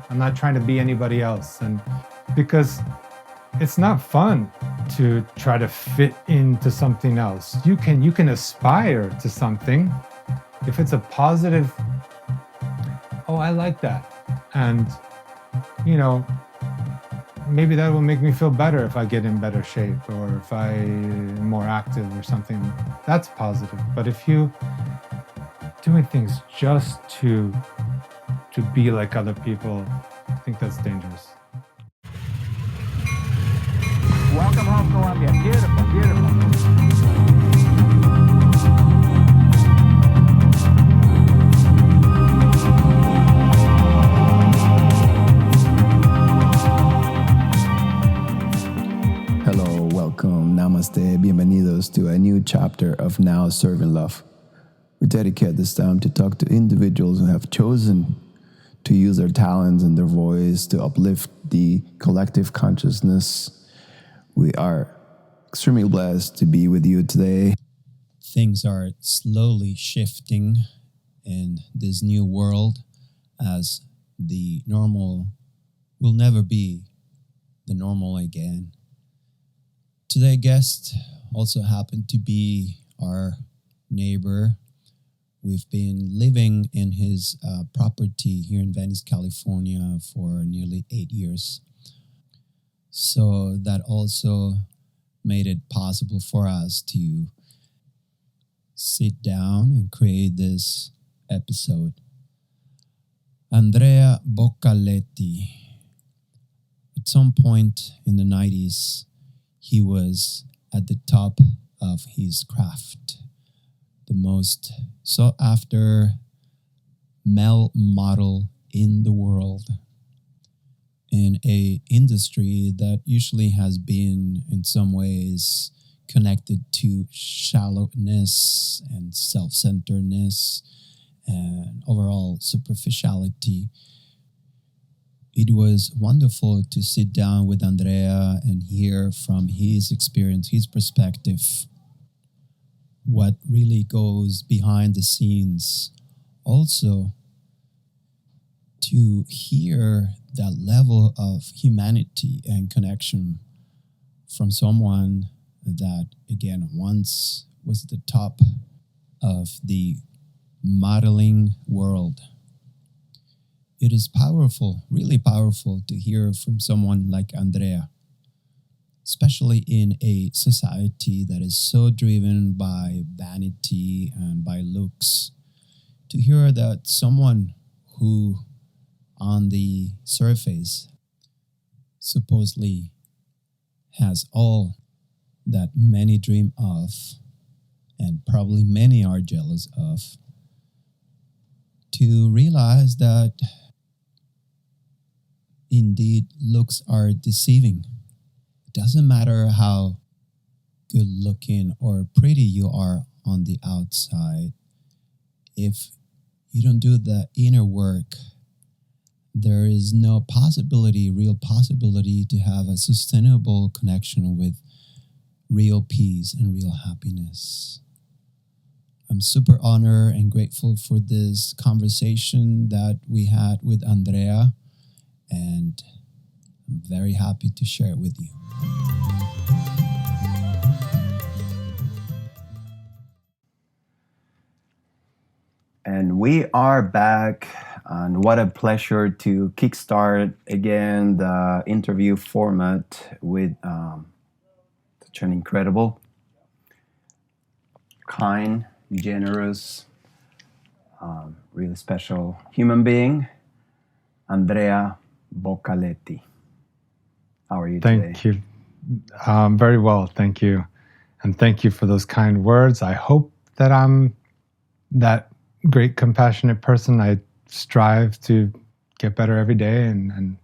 I'm not trying to be anybody else. And because it's not fun to try to fit into something else. You can aspire to something if it's a positive, oh, I like that. And, maybe that will make me feel better if I get in better shape or if I'm more active or something. That's positive. But if you doing things just to be like other people, I think that's dangerous. Welcome home, Colombia. Beautiful, beautiful. Hello, welcome, namaste, bienvenidos to a new chapter of Now Serving Love. We dedicate this time to talk to individuals who have chosen to use their talents and their voice to uplift the collective consciousness. We are extremely blessed to be with you today. Things are slowly shifting in this new world as the normal will never be the normal again. Today's guest also happened to be our neighbor. We've been living in his property here in Venice, California for nearly 8 years. So that also made it possible for us to sit down and create this episode. Andrea Boccaletti. At some point in the 90s, he was at the top of his craft. The most sought after male model in the world, in a industry that usually has been in some ways connected to shallowness and self-centeredness and overall superficiality. It was wonderful to sit down with Andrea and hear from his experience, his perspective, what really goes behind the scenes. Also, to hear that level of humanity and connection from someone that, again, once was the top of the modeling world. It is powerful, really powerful to hear from someone like Andrea, especially in a society that is so driven by vanity and by looks. To hear that someone who on the surface supposedly has all that many dream of and probably many are jealous of, to realize that indeed looks are deceiving. It doesn't matter how good looking or pretty you are on the outside. If you don't do the inner work, there is no possibility, real possibility to have a sustainable connection with real peace and real happiness. I'm super honored and grateful for this conversation that we had with Andrea, and I'm very happy to share it with you. And we are back, and what a pleasure to kickstart again the interview format with such an incredible, kind, generous, really special human being, Andrea Boccaletti. How are you today? Thank you. Very well, thank you. And thank you for those kind words. I hope that I'm that great, compassionate person. I strive to get better every day, and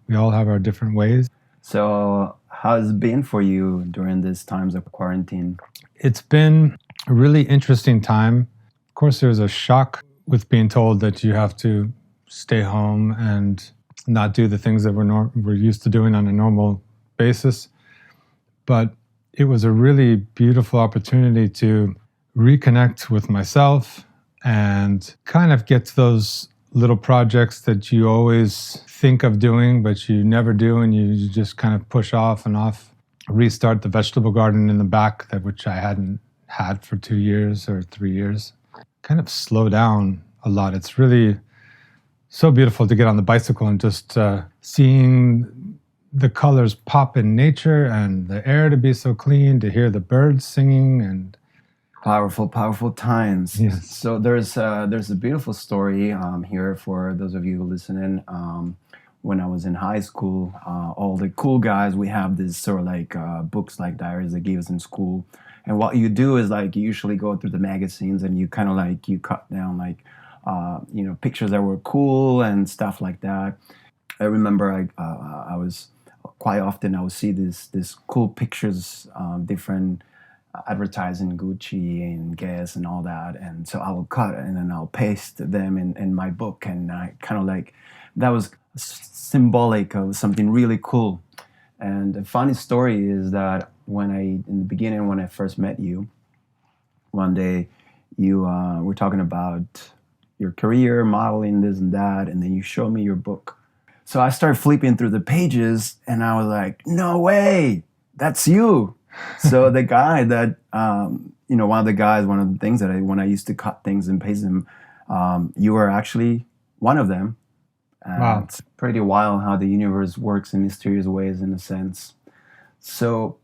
we all have our different ways. So how has it been for you during these times of quarantine? It's been a really interesting time. Of course, there was a shock with being told that you have to stay home and not do the things that we're used to doing on a normal basis. But it was a really beautiful opportunity to reconnect with myself and kind of get to those little projects that you always think of doing, but you never do, and you just kind of push off and off. Restart the vegetable garden in the back, which I hadn't had for 2 years or 3 years. Kind of slow down a lot. It's really so beautiful to get on the bicycle and just seeing the colors pop in nature and the air to be so clean, to hear the birds singing and Powerful times. Yes. So there's a beautiful story here for those of you listening. When I was in high school, all the cool guys, we have this sort of like books like diaries they gave us in school. And what you do is like you usually go through the magazines and you kind of like you cut down like pictures that were cool and stuff like that. I remember I was quite often I would see this cool pictures, different advertising Gucci and Guess and all that, and so I will cut and then I'll paste them in my book, and I kind of like that was symbolic of something really cool. And the funny story is that in the beginning when I first met you, one day you were talking about your career, modeling, this and that, and then you showed me your book. So I started flipping through the pages, and I was like, "No way, that's you!" So the guy that one of the things that when I used to cut things and paste them, you were actually one of them. Wow. It's pretty wild how the universe works in mysterious ways, in a sense. So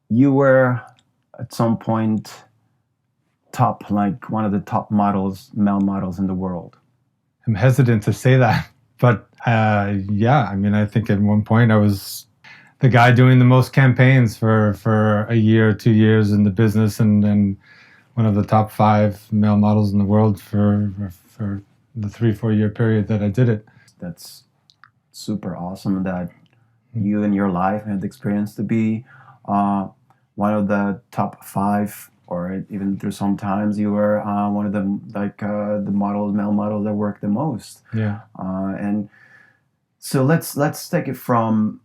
you were at some point like one of the top male models in the world. I'm hesitant to say that, but yeah, I mean, I think at one point I was the guy doing the most campaigns for a year or 2 years in the business, and one of the top 5 male models in the world for the 3-4 year period that I did it. That's super awesome that you in your life had the experience to be one of the top 5, or even through sometimes you were one of the male models that work the most. Yeah. And so let's take it from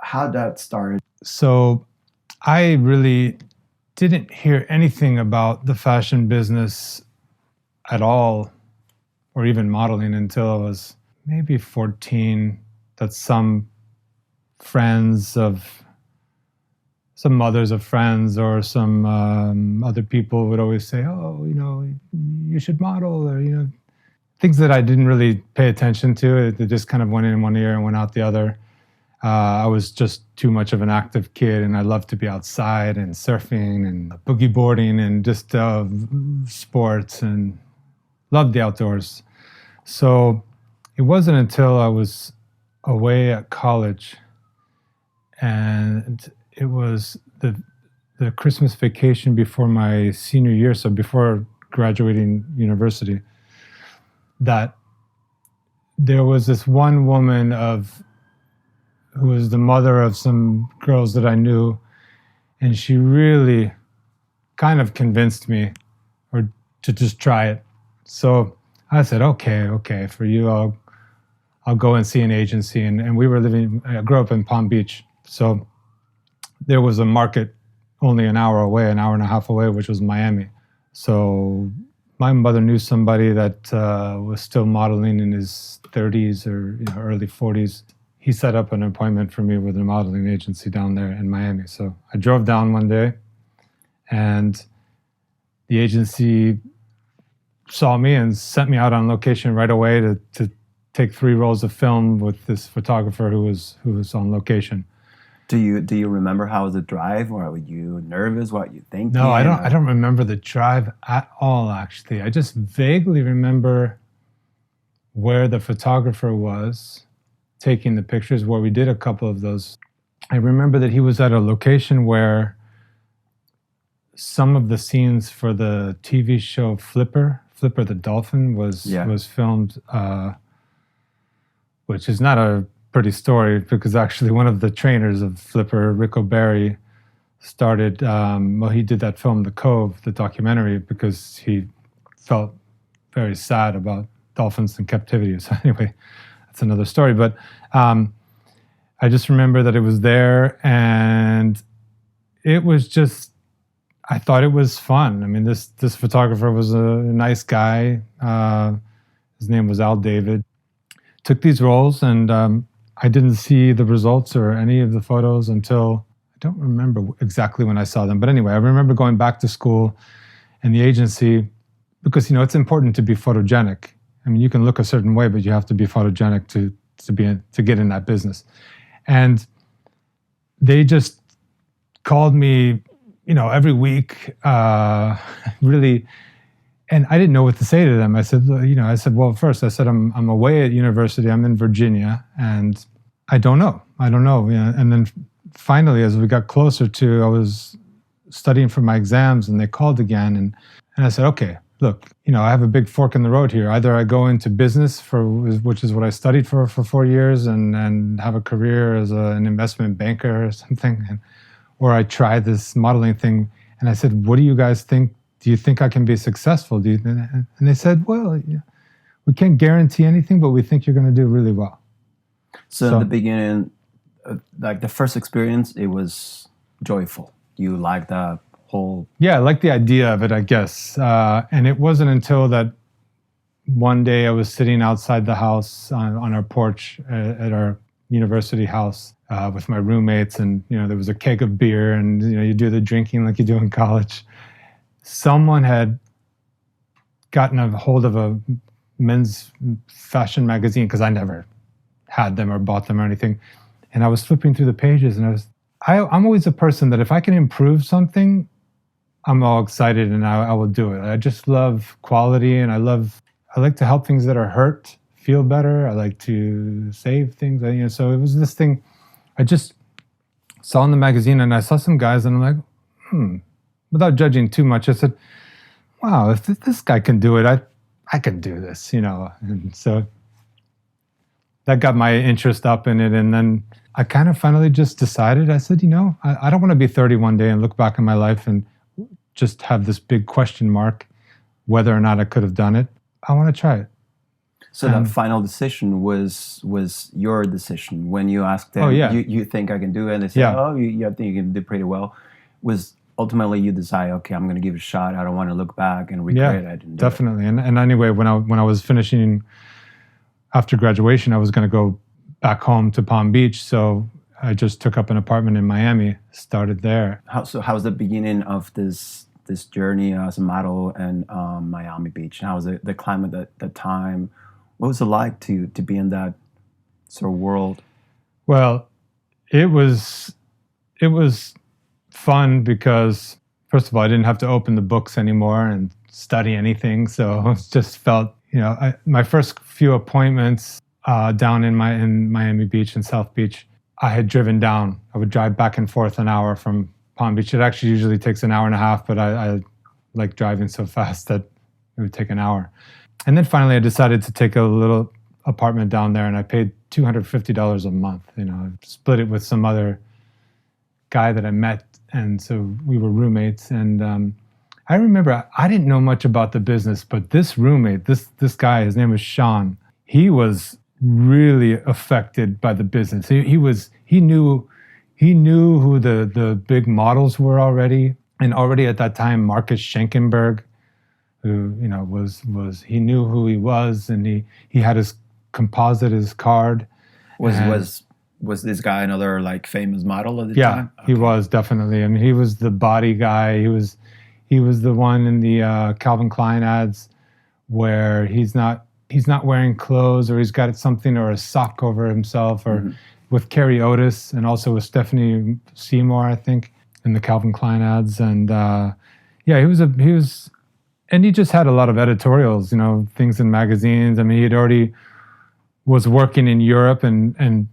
how that started. So I really didn't hear anything about the fashion business at all, or even modeling, until I was maybe 14. That some mothers of friends or some other people would always say, "Oh, you should model," or things that I didn't really pay attention to. It just kind of went in one ear and went out the other. I was just too much of an active kid, and I loved to be outside and surfing and boogie boarding and just sports, and loved the outdoors. So it wasn't until I was away at college, and it was the Christmas vacation before my senior year, so before graduating university, that there was this one woman who was the mother of some girls that I knew, and she really kind of convinced me to just try it. So I said, okay, for you, I'll go and see an agency. And we were I grew up in Palm Beach, so there was a market only an hour and a half away, which was Miami. So my mother knew somebody that was still modeling in his 30s or early 40s. He set up an appointment for me with a modeling agency down there in Miami. So I drove down one day, and the agency saw me and sent me out on location right away to take 3 rolls of film with this photographer who was on location. Do you remember how was the drive, or were you nervous? What you thinking? No, I don't remember the drive at all, actually. I just vaguely remember where the photographer was taking the pictures, where we did a couple of those. I remember that he was at a location where some of the scenes for the TV show Flipper the Dolphin was filmed, which is not a pretty story, because actually one of the trainers of Flipper, Rico Berry, started, he did that film, The Cove, the documentary, because he felt very sad about dolphins in captivity. So anyway, that's another story. But I just remember that it was there, and it was just, I thought it was fun. I mean, this photographer was a nice guy. His name was Al David. Took these roles, and I didn't see the results or any of the photos until, I don't remember exactly when I saw them. But anyway, I remember going back to school and the agency, because, it's important to be photogenic. I mean, you can look a certain way, but you have to be photogenic to get in that business. And they just called me, every week, really. And I didn't know what to say to them. I said, well, first I said, I'm away at university. I'm in Virginia, and I don't know. And then finally, as we got closer to, I was studying for my exams, and they called again, and I said, okay, look, I have a big fork in the road here. Either I go into business, which is what I studied for 4 years, and have a career as an investment banker or something, or I try this modeling thing. And I said, what do you guys think? Do you think I can be successful? And they said, well, we can't guarantee anything, but we think you're going to do really well. So in the beginning, like the first experience, it was joyful. You liked the whole... Yeah, I liked the idea of it, I guess. And it wasn't until that one day I was sitting outside the house on our porch at our university house with my roommates, and there was a keg of beer, and you do the drinking like you do in college. Someone had gotten a hold of a men's fashion magazine, because I never had them or bought them or anything. And I was flipping through the pages, and I'm always a person that if I can improve something, I'm all excited and I will do it. I just love quality, and I like to help things that are hurt feel better. I like to save things. So it was this thing I just saw in the magazine, and I saw some guys, and I'm like, without judging too much, I said, wow, if this guy can do it, I can do this, And so that got my interest up in it. And then I kind of finally just decided, I said, I don't want to be 30 one day and look back in my life and just have this big question mark whether or not I could have done it. I want to try it. So that final decision was your decision when you asked them, you think I can do it? And they said, you think you can do pretty well. Was ultimately you decide, okay, I'm going to give it a shot. I don't want to look back and regret I didn't do definitely. It. And anyway, when I was finishing after graduation, I was going to go back home to Palm Beach. So I just took up an apartment in Miami, started there. How's the beginning of this journey as a model in Miami Beach? How was the climate at that time? What was it like to be in that sort of world? Well, it was fun because, first of all, I didn't have to open the books anymore and study anything. So it just felt, my first few appointments down in Miami Beach and South Beach, I had driven down. I would drive back and forth an hour from Palm Beach. It actually usually takes an hour and a half, but I like driving so fast that it would take an hour. And then finally I decided to take a little apartment down there, and I paid $250 a month. I split it with some other guy that I met, and so we were roommates. And I remember I didn't know much about the business, but this roommate, this guy, his name was Sean, he was really affected by the business. He knew who the big models were already, and already at that time Marcus Schenkenberg, who he knew who he was, and he had his composite, his card. Was this guy another like famous model at the time? Yeah, he was definitely. I mean, he was the body guy. He was the one in the Calvin Klein ads where he's not wearing clothes, or he's got something or a sock over himself, or with Carrie Otis and also with Stephanie Seymour, I think, in the Calvin Klein ads. And and he just had a lot of editorials, things in magazines. I mean, he had already was working in Europe and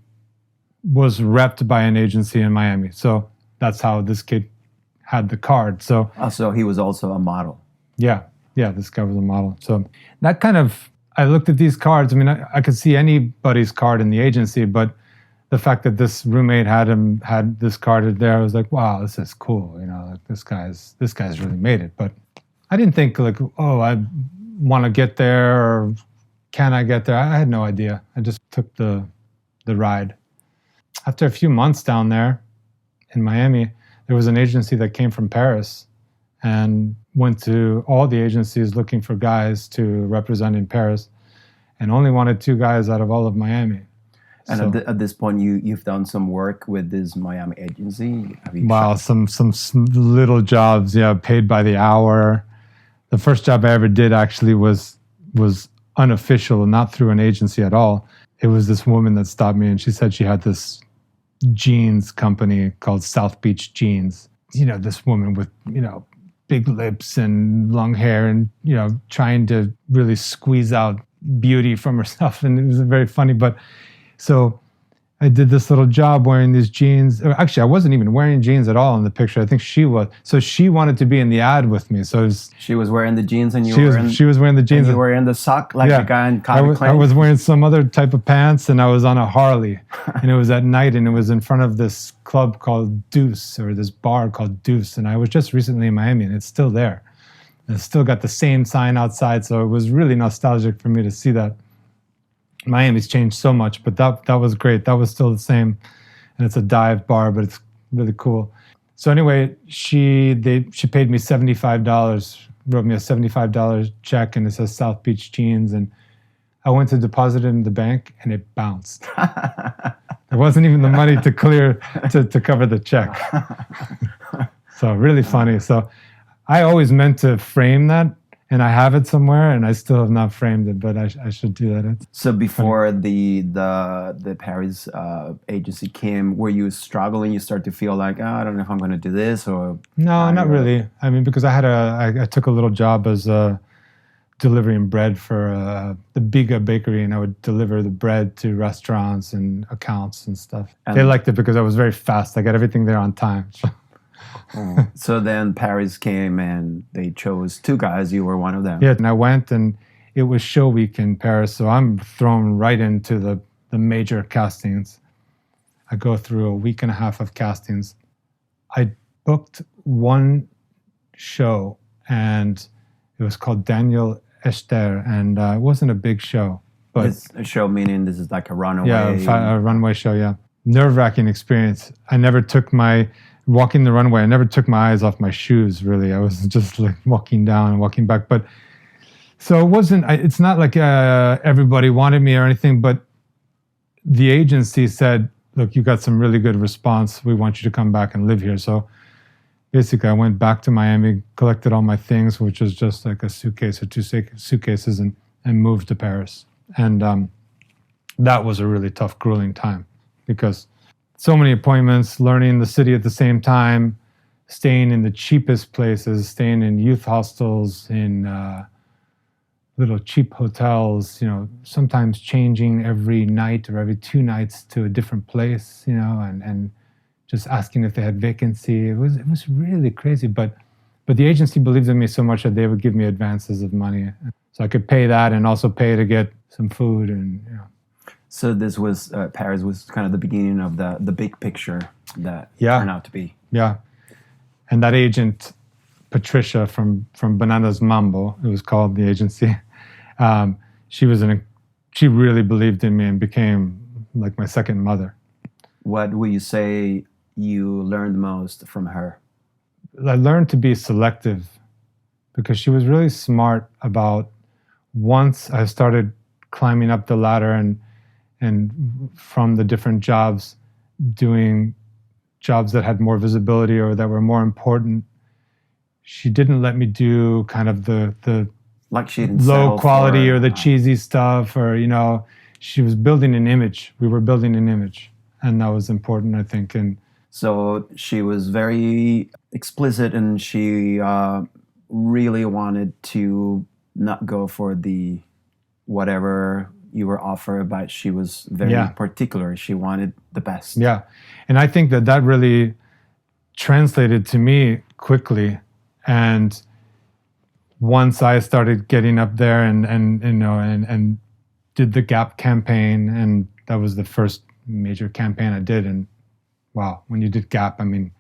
was repped by an agency in Miami. So that's how this kid had the card. So he was also a model. Yeah, this guy was a model. So that kind of, I looked at these cards. I mean, I could see anybody's card in the agency, but the fact that this roommate had this card there, I was like, wow, this is cool. Like this guy's really made it. But I didn't think like, oh, I want to get there, or can I get there? I had no idea. I just took the ride. After a few months down there in Miami, there was an agency that came from Paris and went to all the agencies looking for guys to represent in Paris. and only wanted 2 guys out of all of Miami. And So, at this point, you've done some work with this Miami agency. Have you wow, some little jobs, yeah, paid by the hour. The first job I ever did actually was unofficial, not through an agency at all. It was this woman that stopped me, and she said she had this jeans company called South Beach Jeans. You know, this woman with, you know, big lips and long hair and, you know, trying to really squeeze out beauty from herself. And it was very funny. But so I did this little job wearing these jeans. Actually, I wasn't even wearing jeans at all in the picture. I think she was. So she wanted to be in the ad with me. So it was, she was wearing the jeans and she was wearing the jeans. And you were in the sock like the guy in Calvin Klein. I was wearing some other type of pants, and I was on a Harley. And it was at night, and it was in front of this club called Deuce, or this bar called Deuce. And I was just recently in Miami, and it's still there. And it's still got the same sign outside. So it was really nostalgic for me to see that. Miami's changed so much, but that was great. That was still the same, and it's a dive bar, but it's really cool. So anyway, she paid me $75, wrote me a $75 check, and it says South Beach Jeans, and I went to deposit it in the bank, and it bounced. There wasn't even the money to clear to cover the check. So really funny. So I always meant to frame that. And I have it somewhere, and I still have not framed it, but I should do that. So before the Paris agency came, were you struggling? You start to feel like, I don't know if I'm going to do this, or no, not really. I mean, because I took a little job as delivering bread for the Biga bakery, and I would deliver the bread to restaurants and accounts and stuff. And they liked it because I was very fast. I got everything there on time. So then Paris came and they chose 2 guys. You were one of them. Yeah, and I went, and it was show week in Paris, so I'm thrown right into the major castings. I go through a week and a half of castings. I booked one show, and it was called Daniel Esther, and it wasn't a big show. But it's a show meaning this is like a runaway? Yeah, a runway show, yeah. Nerve-wracking experience. I never took walking the runway, I never took my eyes off my shoes, really. I was just like walking down and walking back. But so it's not like everybody wanted me or anything, but the agency said, look, you got some really good response. We want you to come back and live here. So basically I went back to Miami, collected all my things, which was just like a suitcase or 2 suitcases, and moved to Paris. And that was a really tough, grueling time because so many appointments, learning the city at the same time, staying in the cheapest places, staying in youth hostels, in little cheap hotels, you know, sometimes changing every night or every 2 nights to a different place, you know, and just asking if they had vacancy. It was really crazy, but the agency believed in me so much that they would give me advances of money. So I could pay that and also pay to get some food and, you know. So this was, Paris was kind of the beginning of the big picture that turned out to be. Yeah. And that agent, Patricia from Bananas Mambo, it was called, the agency, she really believed in me and became like my second mother. What would you say you learned most from her? I learned to be selective because she was really smart about, once I started climbing up the ladder and from the different jobs, doing jobs that had more visibility or that were more important, she didn't let me do kind of the like she didn't low quality or the cheesy stuff, or, you know, she was building an image. We were building an image, and that was important, I think. And so she was very explicit, and she really wanted to not go for the whatever you were offered, but she was very particular. She wanted the best. Yeah. And I think that really translated to me quickly. And once I started getting up there and you know, and did the Gap campaign, and that was the first major campaign I did. And wow, when you did Gap, I mean,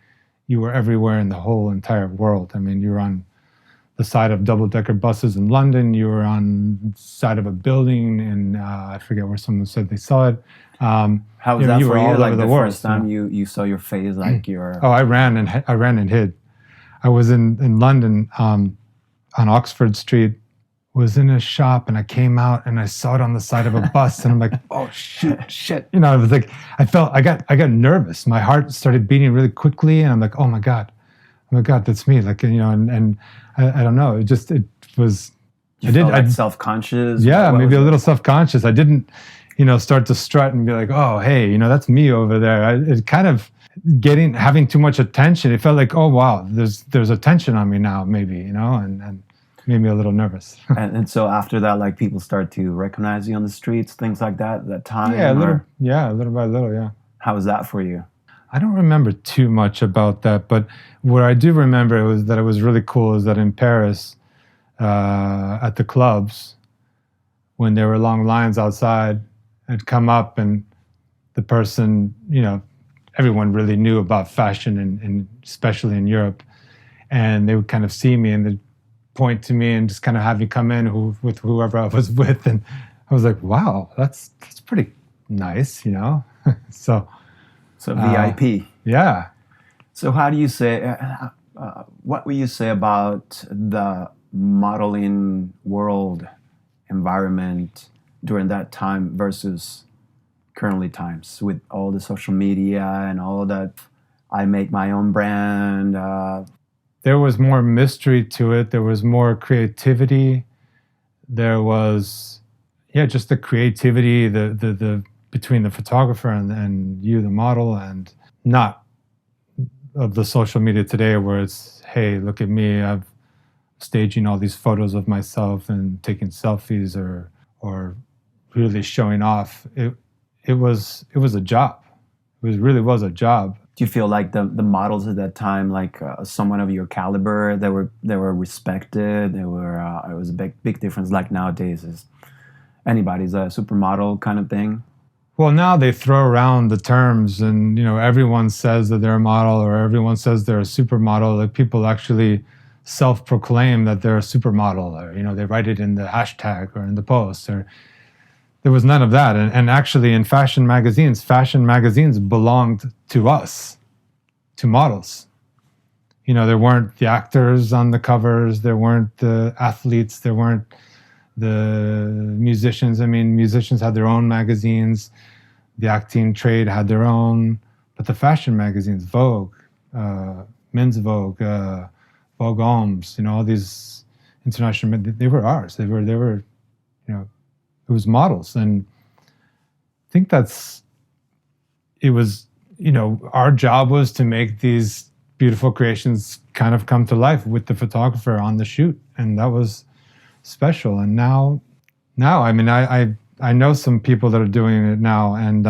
you were everywhere in the whole entire world. I mean, you were on the side of double-decker buses in London. You were on the side of a building in, I forget where someone said they saw it. How was that for you? Like the world, first time you saw your face, like you're... Oh, I ran and hid. I was in London on Oxford Street was in a shop and I came out and I saw it on the side of a bus and I'm like, oh shit. You know, I was like, I got nervous. My heart started beating really quickly and I'm like, oh my God, that's me. Like, you know, and I don't know. It was, You felt like self-conscious? Yeah, maybe a little self-conscious. I didn't, you know, start to strut and be like, oh, hey, you know, that's me over there. It kind of having too much attention. It felt like, oh, wow, there's attention on me now, maybe, you know, and made me a little nervous. and so after that, like people start to recognize you on the streets, things like that, that time? Yeah, little by little, yeah. How was that for you? I don't remember too much about that, but what I do remember was that it was really cool is that in Paris, at the clubs, when there were long lines outside, I'd come up and the person, you know, everyone really knew about fashion and especially in Europe, and they would kind of see me and they'd point to me and just kind of have me come in with whoever I was with, and I was like, wow, that's pretty nice, you know. So VIP. Yeah. So how do you say, what would you say about the modeling world environment during that time versus currently times with all the social media and all that? I make my own brand. There was more mystery to it. There was more creativity. There was, just the creativity, the between the photographer and you, the model, and not of the social media today where it's, hey, look at me, I'm staging all these photos of myself and taking selfies or really showing off. It was a job. It really was a job. Do you feel like the models at that time, like someone of your caliber, they were respected? It was a big difference. Like nowadays, is anybody's a supermodel kind of thing? Well, now they throw around the terms, and you know, everyone says that they're a model, or everyone says they're a supermodel. Like people actually self-proclaim that they're a supermodel, or you know, they write it in the hashtag or in the post. Or there was none of that. And actually, in fashion magazines belonged to us, to models. You know, there weren't the actors on the covers, there weren't the athletes, there weren't the musicians. I mean, musicians had their own magazines, the acting trade had their own, but the fashion magazines, Vogue, Men's Vogue, Vogue Hommes, you know, all these international, they were ours. They were, you know, it was models. And I think it was, you know, our job was to make these beautiful creations kind of come to life with the photographer on the shoot. And that was special. And now, I mean, I know some people that are doing it now, and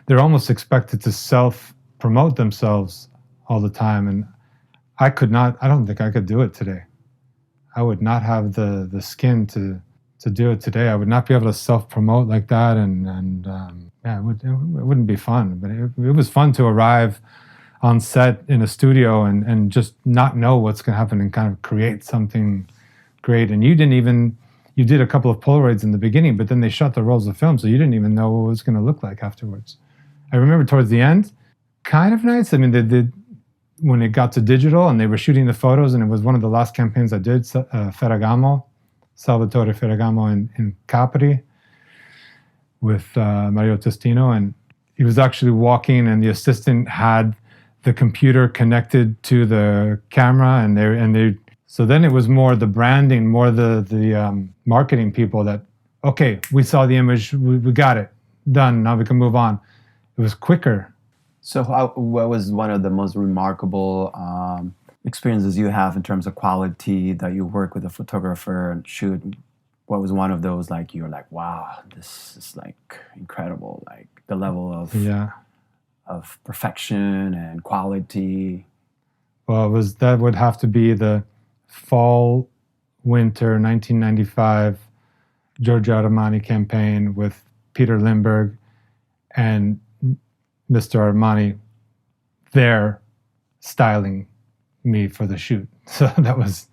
they're almost expected to self-promote themselves all the time. And I don't think I could do it today. I would not have the skin to do it today. I would not be able to self-promote like that. And it wouldn't be fun. But it was fun to arrive on set in a studio and just not know what's going to happen and kind of create something great. And you did a couple of Polaroids in the beginning, but then they shot the rolls of film, so you didn't even know what it was going to look like afterwards. I remember towards the end, kind of nice. I mean, they did, when it got to digital and they were shooting the photos, and it was one of the last campaigns I did, Salvatore Ferragamo in Capri with Mario Testino, and he was actually walking, and the assistant had the computer connected to the camera, and they. So then it was more the branding, more the marketing people that, okay, we saw the image, we got it, done, now we can move on. It was quicker. So what was one of the most remarkable experiences you have in terms of quality that you work with a photographer and shoot? What was one of those, like, you're like, wow, this is like incredible, like the level of perfection and quality? Well, that would have to be the fall, winter 1995 Giorgio Armani campaign with Peter Lindbergh and Mr. Armani there styling me for the shoot. So that was...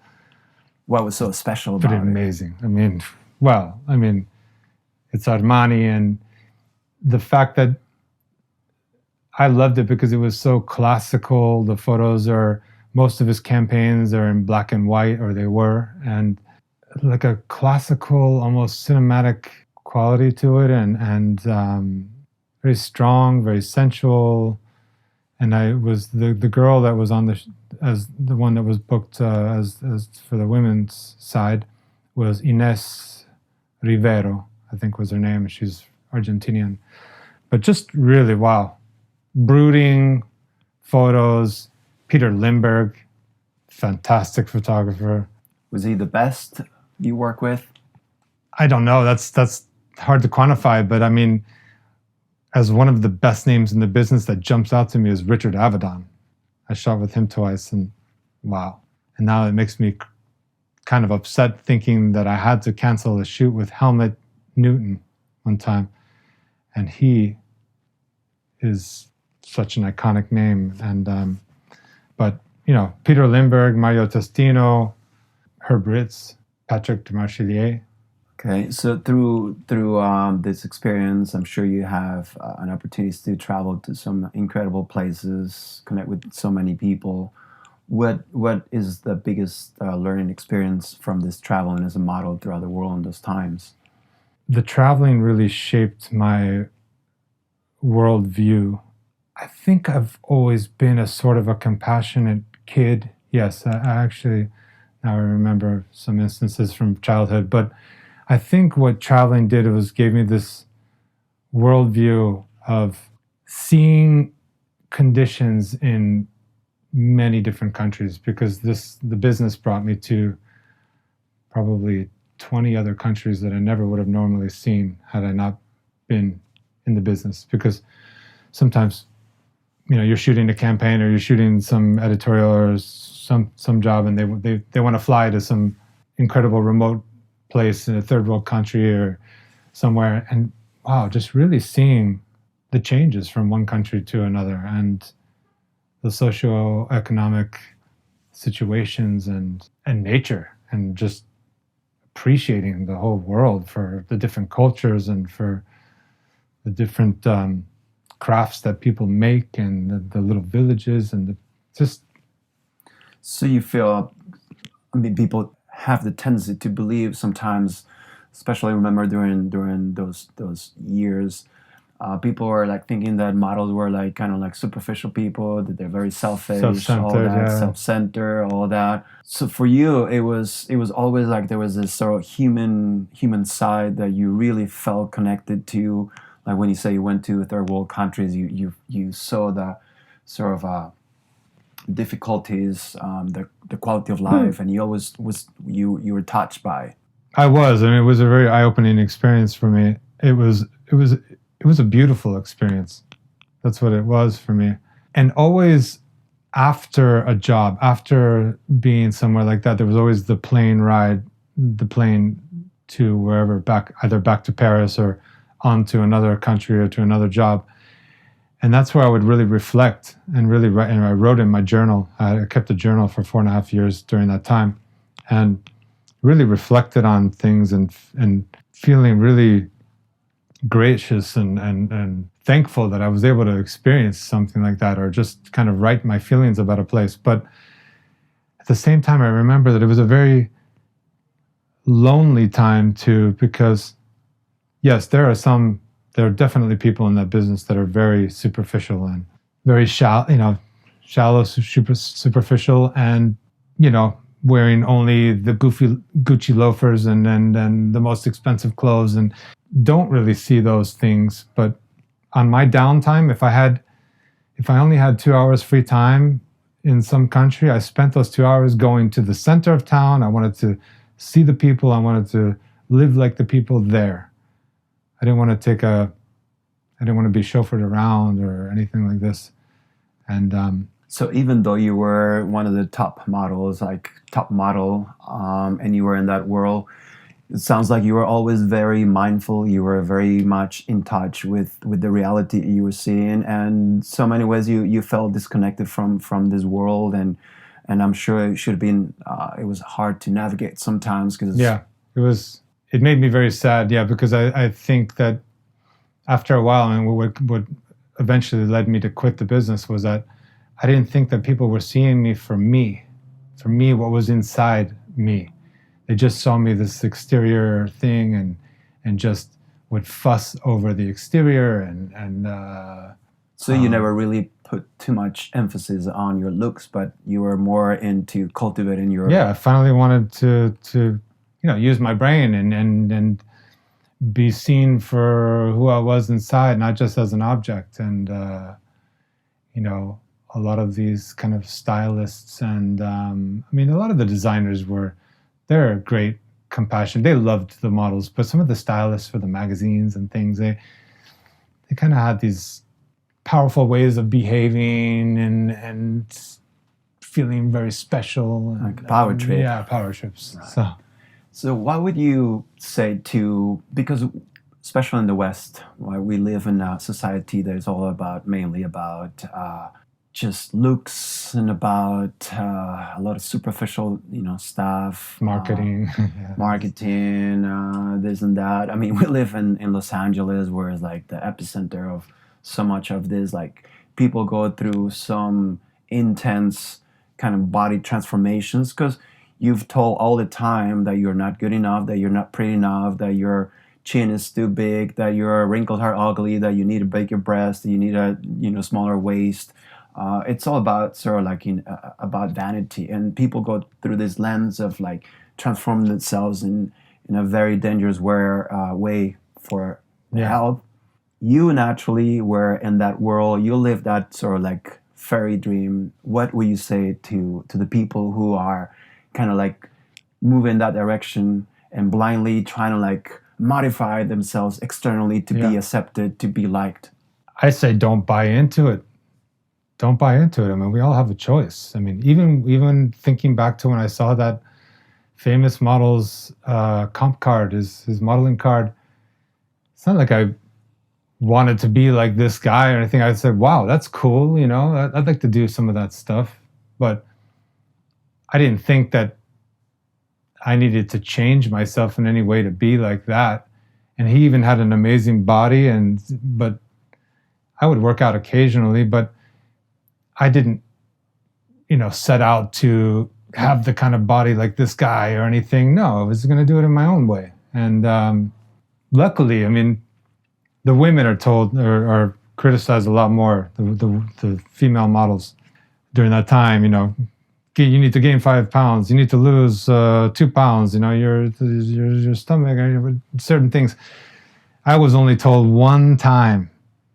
What was so special about it? Amazing. I mean, it's Armani, and the fact that I loved it because it was so classical. The photos most of his campaigns are in black and white, or they were. And like a classical, almost cinematic quality to it, and very strong, very sensual. And I was the girl that was on as the one that was booked as for the women's side was Ines Rivero, I think was her name. She's Argentinian, but just really wow, brooding photos. Peter Lindbergh, fantastic photographer. Was he the best you work with? I don't know. That's hard to quantify, but I mean, as one of the best names in the business that jumps out to me is Richard Avedon. I shot with him twice, and wow. And now it makes me kind of upset thinking that I had to cancel a shoot with Helmut Newton one time. And he is such an iconic name. And but you know, Peter Lindbergh, Mario Testino, Herb Ritz, Patrick de Marchillier. Okay, so through this experience, I'm sure you have an opportunity to travel to some incredible places, connect with so many people. What is the biggest learning experience from this traveling as a model throughout the world in those times? The traveling really shaped my worldview. I think I've always been a sort of a compassionate kid. Yes, I actually, now I remember some instances from childhood, but I think what traveling did was gave me this worldview of seeing conditions in many different countries, because the business brought me to probably 20 other countries that I never would have normally seen had I not been in the business. Because sometimes, you know, you're shooting a campaign or you're shooting some editorial or some job, and they want to fly to some incredible remote place in a third world country or somewhere, and wow, just really seeing the changes from one country to another, and the socioeconomic situations and nature, and just appreciating the whole world for the different cultures and for the different crafts that people make, and the little villages, and just. So you feel, I mean, people have the tendency to believe sometimes, especially remember during those years, people were like thinking that models were like kind of like superficial people, that they're very selfish, all that, yeah. self-centered, all that. So for you, it was always like there was this sort of human side that you really felt connected to. Like when you say you went to third world countries, you saw the sort of difficulties, the quality of life, and you always you were touched by. I was, and it was a very eye-opening experience for me. It was a beautiful experience. That's what it was for me. And always after a job, after being somewhere like that, there was always the plane ride, the plane to wherever, either back to Paris or on to another country or to another job. And that's where I would really reflect and really write. And I wrote in my journal. I kept a journal for 4.5 years during that time, and really reflected on things and feeling really gracious and thankful that I was able to experience something like that, or just kind of write my feelings about a place. But at the same time, I remember that it was a very lonely time too, because yes, there are definitely people in that business that are very superficial and very shallow, superficial, and, you know, wearing only the goofy Gucci loafers and the most expensive clothes, and don't really see those things. But on my downtime, if I only had 2 hours free time in some country, I spent those 2 hours going to the center of town. I wanted to see the people. I wanted to live like the people there. I didn't want to be chauffeured around or anything like this. And so even though you were one of the top models, like top model, and you were in that world, it sounds like you were always very mindful. You were very much in touch with the reality you were seeing, and so many ways you felt disconnected from this world, and I'm sure it should have been it was hard to navigate sometimes, because it made me very sad, because I think that after a while, and what eventually led me to quit the business was that I didn't think that people were seeing me for me, what was inside me. they just saw me this exterior thing and just would fuss over the exterior and So you never really put too much emphasis on your looks, but you were more into cultivating your... yeah, I finally wanted to use my brain and be seen for who I was inside, not just as an object. And a lot of these kind of stylists and a lot of the designers they're great compassion. They loved the models, but some of the stylists for the magazines and things, they kind of had these powerful ways of behaving and feeling very special. Like a power trip. Yeah, power trips. Right. So what would you say to, because especially in the West, where we live in a society that is all mainly about just looks and about a lot of superficial, stuff. Marketing. Marketing, this and that. I mean, we live in Los Angeles, where it's like the epicenter of so much of this. Like, people go through some intense kind of body transformations because you've told all the time that you're not good enough, that you're not pretty enough, that your chin is too big, that your wrinkles are ugly, that you need a bigger breast, that you need a smaller waist. It's all about sort of like about vanity, and people go through this lens of like transforming themselves in a very dangerous way for health. You naturally were in that world. You lived that sort of like fairy dream. What would you say to the people who are kind of like moving in that direction and blindly trying to like modify themselves externally to be accepted, to be liked? I say don't buy into it. Don't buy into it. I mean, we all have a choice. I mean, even thinking back to when I saw that famous model's comp card, his modeling card, it's not like I wanted to be like this guy or anything. I said, wow, that's cool. I'd like to do some of that stuff. But I didn't think that I needed to change myself in any way to be like that. And he even had an amazing body, but I would work out occasionally, but I didn't, set out to have the kind of body like this guy or anything. No, I was going to do it in my own way. And luckily, I mean, the women are told or are criticized a lot more, the female models during that time, you need to gain 5 pounds, you need to lose 2 pounds, your stomach, certain things. I was only told one time,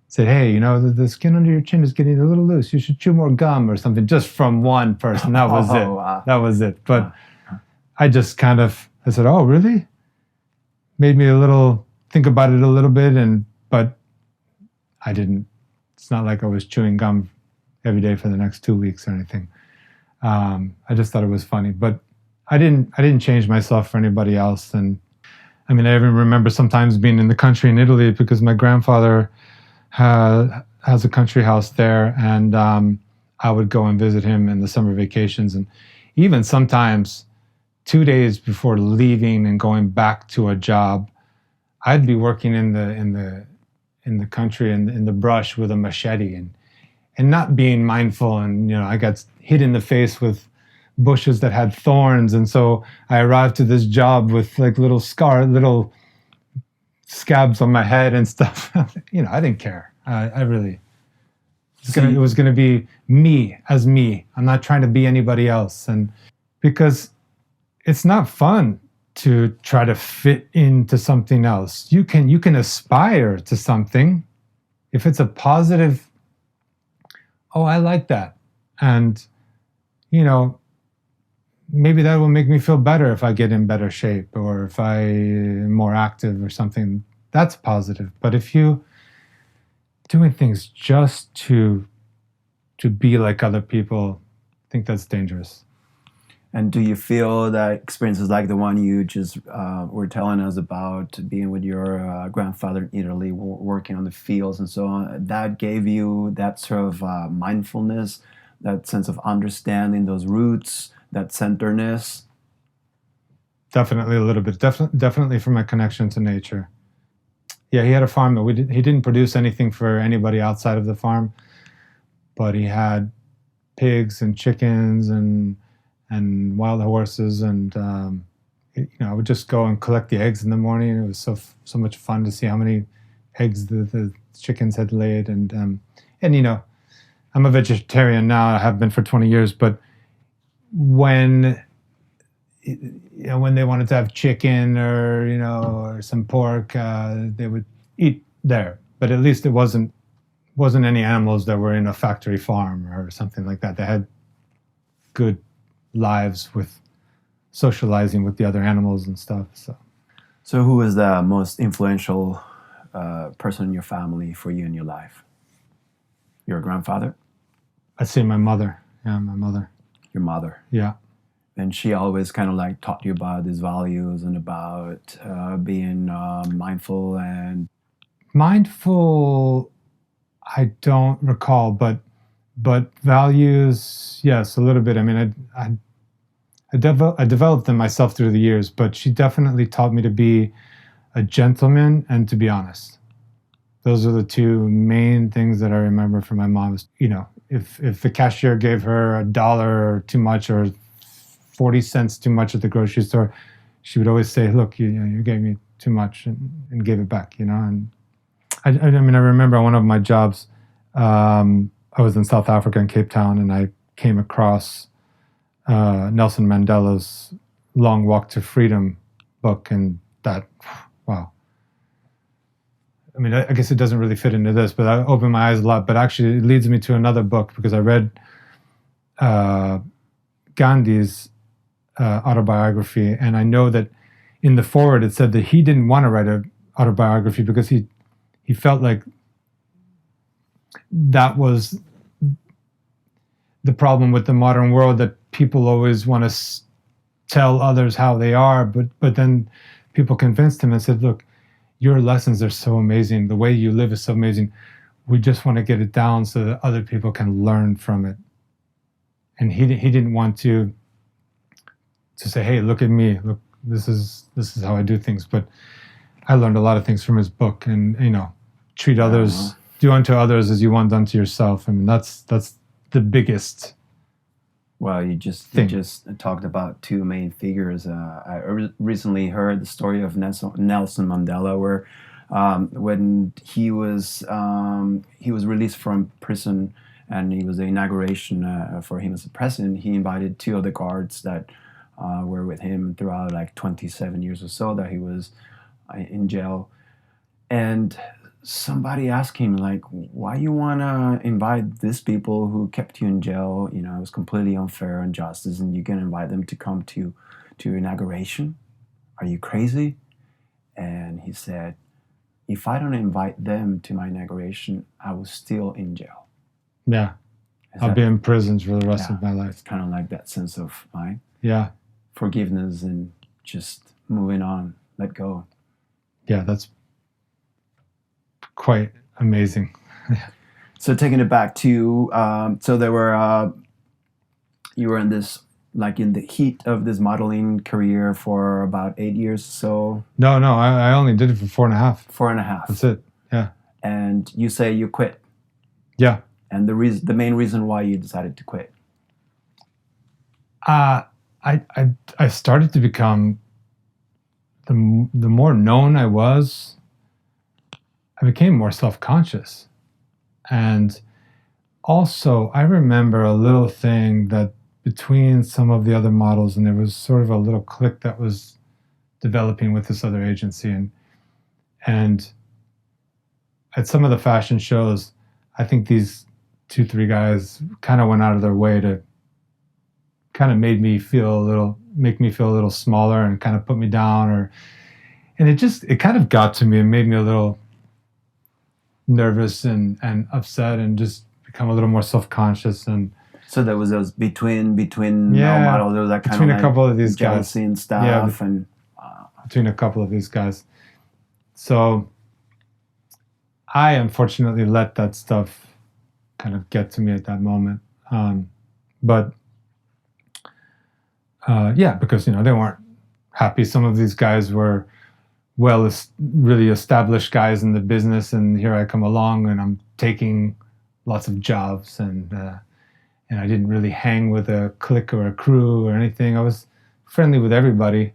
said, hey, the skin under your chin is getting a little loose. You should chew more gum or something, just from one person. That was it. Wow. That was it. But I just I said, oh, really? Made me think about it a little bit, but I didn't. It's not like I was chewing gum every day for the next 2 weeks or anything. I just thought it was funny, but I didn't change myself for anybody else. And I mean, I even remember sometimes being in the country in Italy because my grandfather has a country house there, and I would go and visit him in the summer vacations. And even sometimes 2 days before leaving and going back to a job, I'd be working in the country in the brush with a machete and not being mindful. And I got hit in the face with bushes that had thorns, and so I arrived to this job with like little scabs on my head and stuff. I didn't care. I really, it was going to be me as me. I'm not trying to be anybody else. And because it's not fun to try to fit into something else. You can aspire to something if it's a positive, oh, I like that. And, maybe that will make me feel better if I get in better shape or if I'm more active or something. That's positive. But if you doing things just to be like other people, I think that's dangerous. And do you feel that experiences like the one you just were telling us about, being with your grandfather in Italy, working on the fields and so on, that gave you that sort of mindfulness, that sense of understanding those roots, that centeredness? Definitely a little bit. Definitely from my connection to nature. Yeah, he had a farm. He didn't produce anything for anybody outside of the farm, but he had pigs and chickens and wild horses, and I would just go and collect the eggs in the morning. It was so much fun to see how many eggs the chickens had laid, and I'm a vegetarian now. I have been for 20 years, but when when they wanted to have chicken or some pork, they would eat there. But at least it wasn't any animals that were in a factory farm or something like that. They had good lives with socializing with the other animals and stuff. So who was the most influential person in your family for you in your life? Your grandfather? I'd say my mother. Yeah, my mother. Your mother? Yeah. And she always kind of like taught you about these values and about being mindful and... Mindful, I don't recall, but values, yes, a little bit. I mean, I developed them myself through the years, but she definitely taught me to be a gentleman and to be honest. Those are the two main things that I remember from my mom. If the cashier gave her $1 too much or 40 cents too much at the grocery store, she would always say, "Look, you gave me too much," and gave it back. And I mean, I remember one of my jobs. I was in South Africa in Cape Town, and I came across Nelson Mandela's Long Walk to Freedom book, and that, wow. I mean, I guess it doesn't really fit into this, but I opened my eyes a lot. But actually, it leads me to another book because I read Gandhi's autobiography, and I know that in the foreword it said that he didn't want to write an autobiography because he felt like that was the problem with the modern world, that people always want to tell others how they are, but then people convinced him and said, "Look, your lessons are so amazing. The way you live is so amazing. We just want to get it down so that other people can learn from it." And he didn't want to say, "Hey, look at me. Look, this is how I do things." But I learned a lot of things from his book, and treat others, do unto others as you want done to yourself. I mean, that's the biggest. Well, you just talked about two main figures. I recently heard the story of Nelson Mandela, where when he was released from prison, and it was the inauguration for him as a president, he invited two of the guards that were with him throughout like 27 years or so that he was in jail. And somebody asked him, like, "Why you want to invite these people who kept you in jail? It was completely unfair and injustice, and you're going to invite them to come to your inauguration? Are you crazy?" And he said, "If I don't invite them to my inauguration, I was still in jail." Yeah. I'll be in prison for the rest of my life. It's kind of like that sense of forgiveness and just moving on, let go. Yeah, that's quite amazing. So taking it back to, so there were, you were in this, like in the heat of this modeling career for about 8 years or so? No, I only did it for 4.5. 4.5. That's it, yeah. And you say you quit. Yeah. And the main reason why you decided to quit? I started to become, the more known I was, I became more self-conscious. And also, I remember a little thing that between some of the other models, and there was sort of a little clique that was developing with this other agency. And at some of the fashion shows, I think these 2-3 guys kind of went out of their way to kind of make me feel a little smaller and kind of put me down, and it kind of got to me and made me a little nervous and upset, and just become a little more self-conscious. And so there was those between male models, there was that kind between of a couple of these jealousy guys and stuff, and between a couple of these guys. So I unfortunately let that stuff kind of get to me at that moment. Because they weren't happy. Some of these guys were really established guys in the business, and here I come along and I'm taking lots of jobs, and I didn't really hang with a clique or a crew or anything. I was friendly with everybody,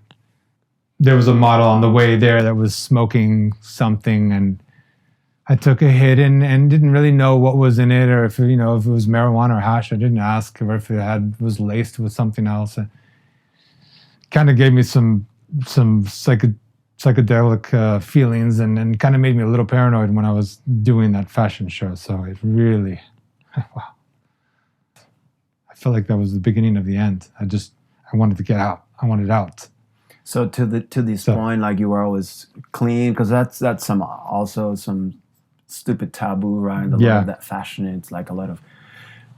there was a model on the way there that was smoking something, and I took a hit and didn't really know what was in it, or if if it was marijuana or hash. I didn't ask, or if it was laced with something else. It kind of gave me some psychedelic feelings, and kind of made me a little paranoid when I was doing that fashion show. So it really, wow. I felt like that was the beginning of the end. I wanted to get out. I wanted out. So to this point, like, you were always clean, because that's some stupid taboo, right? A lot of that fashion, it's like a lot of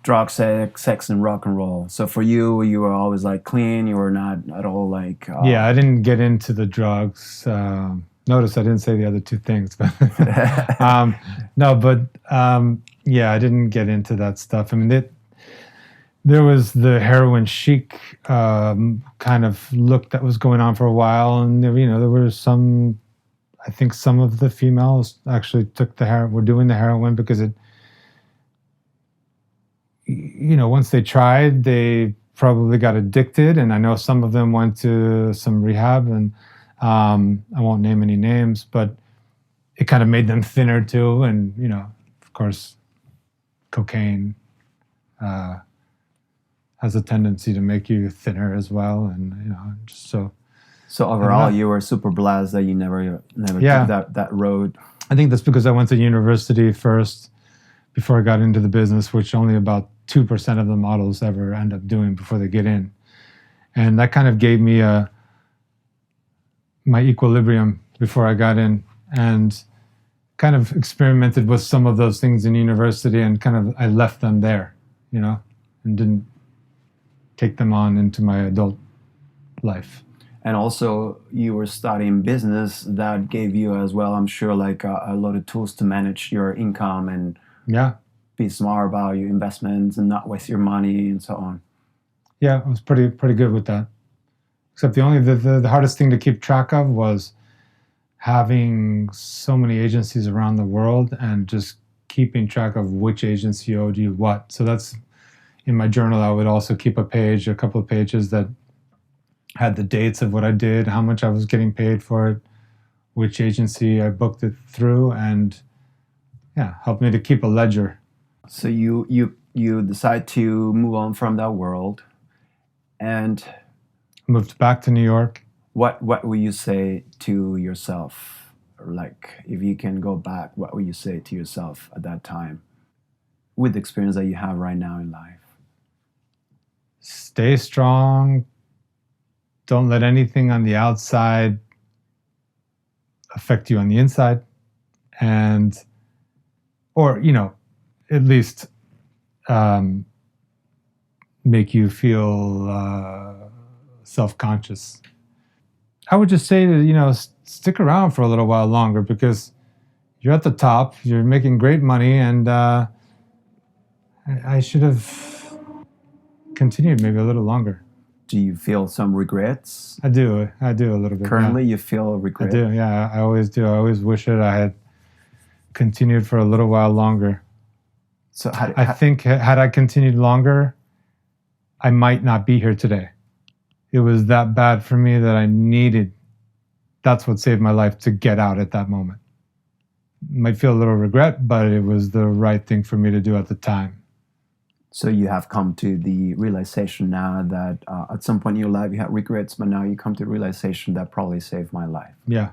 drugs, sex, and rock and roll. So for you, you were always like clean. You were not at all like. I didn't get into the drugs. Notice I didn't say the other two things, but I didn't get into that stuff. I mean, there was the heroin chic kind of look that was going on for a while, and there were some. I think some of the females actually were doing the heroin because it. Once they tried, they probably got addicted, and I know some of them went to some rehab, and I won't name any names, but it kind of made them thinner too, and of course, cocaine has a tendency to make you thinner as well, and just so. So overall, you were super blessed that you never took that road. I think that's because I went to university first before I got into the business, which only about 2% of the models ever end up doing before they get in. And that kind of gave me my equilibrium before I got in, and kind of experimented with some of those things in university, and I left them there, and didn't take them on into my adult life. And also, you were studying business. That gave you as well, I'm sure, like a lot of tools to manage your income and be smart about your investments and not waste your money and so on. Yeah, I was pretty good with that. Except the hardest thing to keep track of was having so many agencies around the world and just keeping track of which agency owed you what. So that's in my journal. I would also keep a couple of pages that had the dates of what I did, how much I was getting paid for it, which agency I booked it through, and helped me to keep a ledger. So you decide to move on from that world, and moved back to New York. What will you say to yourself? Like, if you can go back, what will you say to yourself at that time with the experience that you have right now in life? Stay strong. Don't let anything on the outside affect you on the inside, or at least make you feel self-conscious. I would just say to stick around for a little while longer, because you're at the top, you're making great money, and I should have continued maybe a little longer. Do you feel some regrets? I do a little bit. Currently, you feel regret? I do, yeah. I always do. I always wish that I had continued for a little while longer. So I think had I continued longer, I might not be here today. It was that bad for me that that's what saved my life, to get out at that moment. Might feel a little regret, but it was the right thing for me to do at the time. So you have come to the realization now that at some point in your life you had regrets, but now you come to the realization that probably saved my life. Yeah.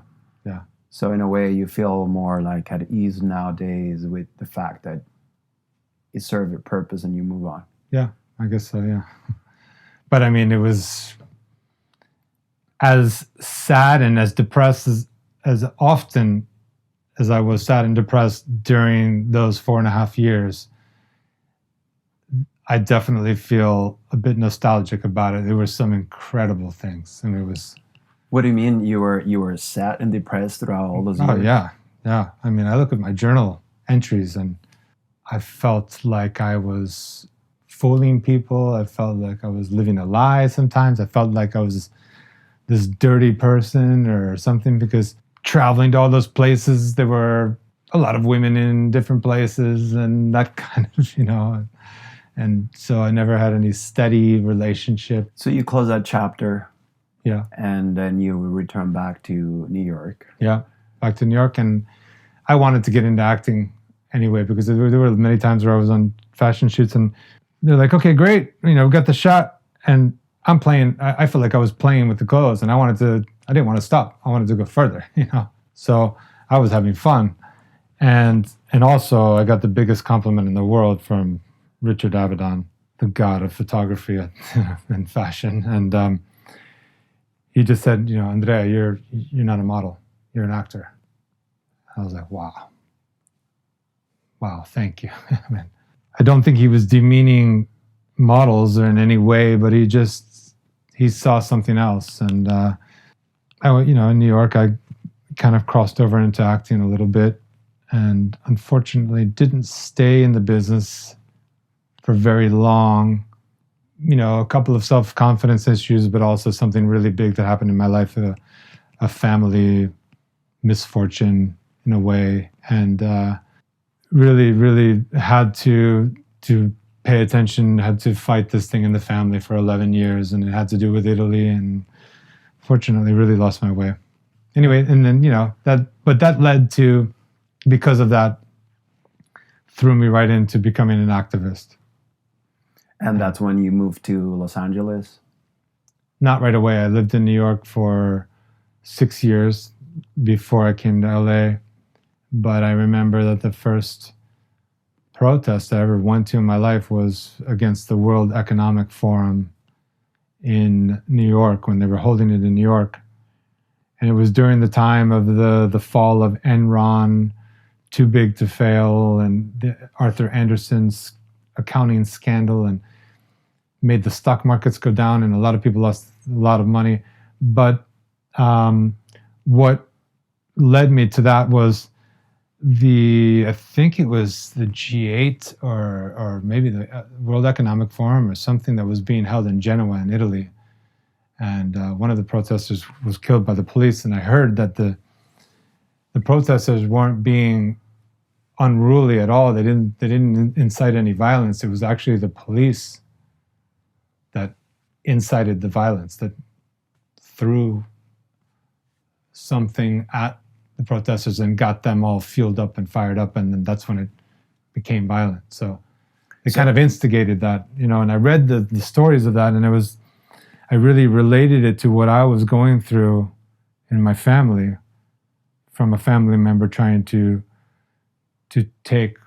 So in a way you feel more like at ease nowadays with the fact that it served your purpose and you move on. Yeah, I guess so, yeah. But I mean, it was as sad and as depressed as often as I was sad and depressed during those 4.5 years. I definitely feel a bit nostalgic about it. There were some incredible things, and it was. What do you mean you were sad and depressed throughout all those years? Oh yeah. I mean, I look at my journal entries, and I felt like I was fooling people. I felt like I was living a lie sometimes. I felt like I was this dirty person or something, because traveling to all those places, there were a lot of women in different places, and that kind of, and so I never had any steady relationship. So you close that chapter Yeah. And then you returned back to New York. Yeah. Back to New York. And I wanted to get into acting anyway, because there were many times where I was on fashion shoots and they're like, okay, great. We got the shot. And I'm playing, I felt like I was playing with the clothes and I didn't want to stop. I wanted to go further, So I was having fun. And also I got the biggest compliment in the world from Richard Avedon, the god of photography and fashion. And he just said, Andrea, you're not a model, you're an actor. I was like, wow, thank you. I don't think he was demeaning models or in any way, but he saw something else. And in New York, I kind of crossed over into acting a little bit, and unfortunately didn't stay in the business for very long. A couple of self-confidence issues, but also something really big that happened in my life, a family misfortune in a way, and really, really had to pay attention, had to fight this thing in the family for 11 years, and it had to do with Italy, and fortunately really lost my way. Anyway, and then, that led to, because of that, threw me right into becoming an activist. And that's when you moved to Los Angeles? Not right away. I lived in New York for 6 years before I came to LA. But I remember that the first protest I ever went to in my life was against the World Economic Forum in New York, when they were holding it in New York. And it was during the time of the fall of Enron, Too Big to Fail, and Arthur Andersen's accounting scandal, and made the stock markets go down, and a lot of people lost a lot of money. But what led me to that was I think it was the G8 or maybe the World Economic Forum or something that was being held in Genoa in Italy. And one of the protesters was killed by the police. And I heard that the protesters weren't being unruly at all. They didn't incite any violence. It was actually the police that incited the violence, that threw something at the protesters and got them all fueled up and fired up, and then that's when it became violent. So it kind of instigated that, and I read the stories of that, and I really related it to what I was going through in my family, from a family member trying to take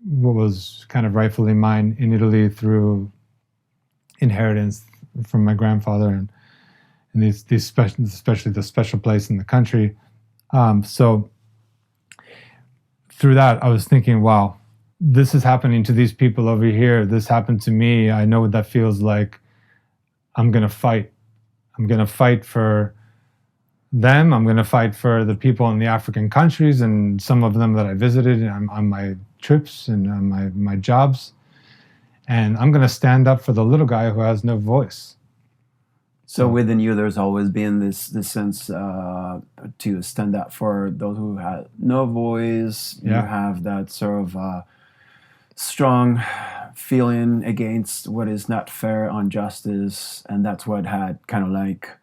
what was kind of rightfully mine in Italy through inheritance from my grandfather, and especially the special place in the country. So through that, I was thinking, wow, this is happening to these people over here. This happened to me. I know what that feels like. I'm going to fight. I'm going to fight for them. I'm going to fight for the people in the African countries, and some of them that I visited on my trips and on my jobs. And I'm going to stand up for the little guy who has no voice. So within you, there's always been this sense to stand up for those who have no voice. Yeah. You have that sort of strong feeling against what is not fair, injustice, and that's what had kind of like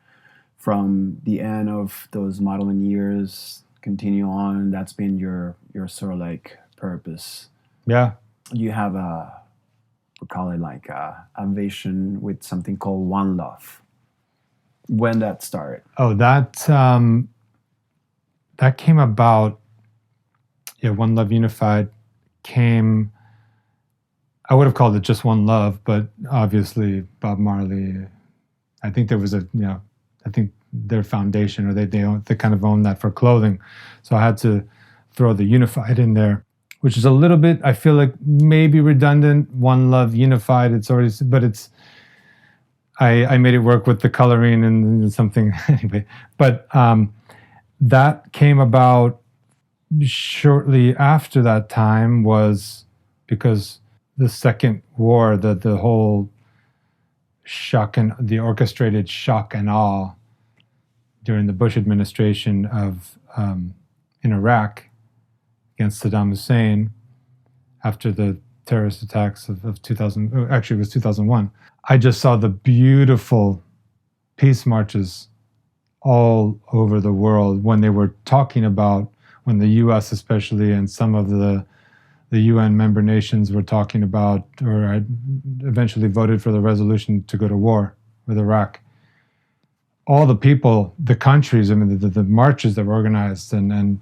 from the end of those modeling years continue on. That's been your sort of like purpose. Yeah. You have we call it like a vision with something called One Love. When that started? Oh, that came about. Yeah, One Love Unified came. I would have called it just One Love, but obviously Bob Marley. I think there was I think their foundation, or they kind of own that for clothing, so I had to throw the Unified in there, which is a little bit, I feel like, maybe redundant. One Love Unified. It's already, but it's. I made it work with the coloring and something anyway. But that came about shortly after that time, was because the second war, the whole shock and the orchestrated shock and awe during the Bush administration of in Iraq against Saddam Hussein after the terrorist attacks of 2000, actually it was 2001. I just saw the beautiful peace marches all over the world when they were talking about, when the US especially and some of the UN member nations were talking about, or had eventually voted for the resolution to go to war with Iraq. All the people, the countries, I mean, the marches that were organized and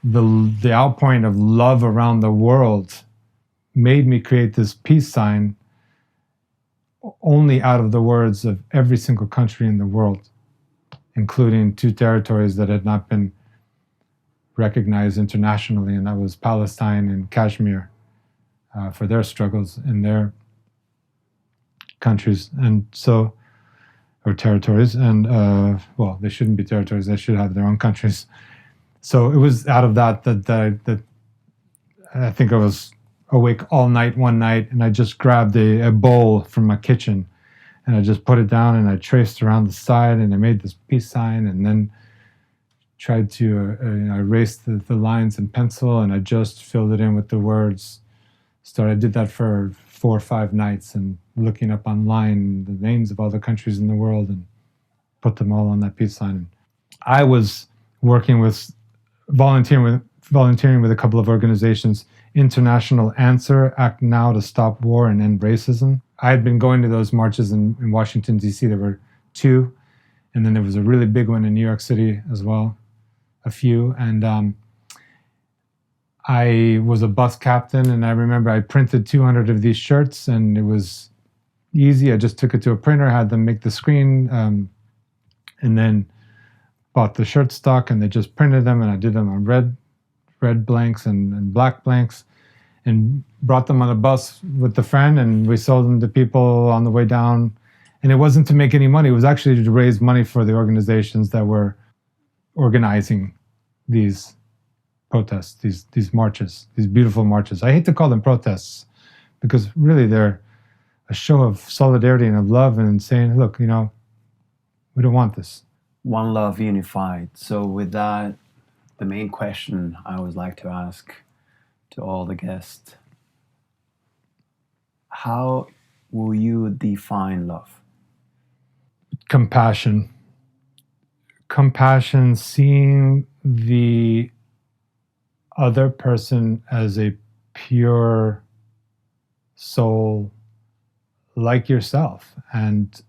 the outpouring of love around the world made me create this peace sign only out of the words of every single country in the world, including 2 territories that had not been recognized internationally, and that was Palestine and Kashmir, for their struggles in their countries, and so, or territories, and well, they shouldn't be territories; they should have their own countries. So it was out of that I think I was awake all night one night, and I just grabbed a bowl from my kitchen, and I just put it down, and I traced around the side, and I made this peace sign, and then tried to erase the lines in pencil, and I just filled it in with the words. I did that for 4 or 5 nights, and looking up online the names of all the countries in the world and put them all on that peace sign. I was volunteering with a couple of organizations. International Answer, Act Now to Stop War and End Racism. I had been going to those marches in Washington, D.C. There were 2, and then there was a really big one in New York City as well, a few. And I was a bus captain, and I remember I printed 200 of these shirts, and it was easy. I just took it to a printer, had them make the screen, and then bought the shirt stock, and they just printed them, and I did them on red blanks and black blanks, and brought them on a bus with a friend, and we sold them to people on the way down. And it wasn't to make any money. It was actually to raise money for the organizations that were organizing these protests, these marches, these beautiful marches. I hate to call them protests because really they're a show of solidarity and of love and saying, look, we don't want this. One love, unified. So with that, the main question I always like to ask to all the guests, how will you define love? Compassion. Compassion, seeing the other person as a pure soul like yourself. And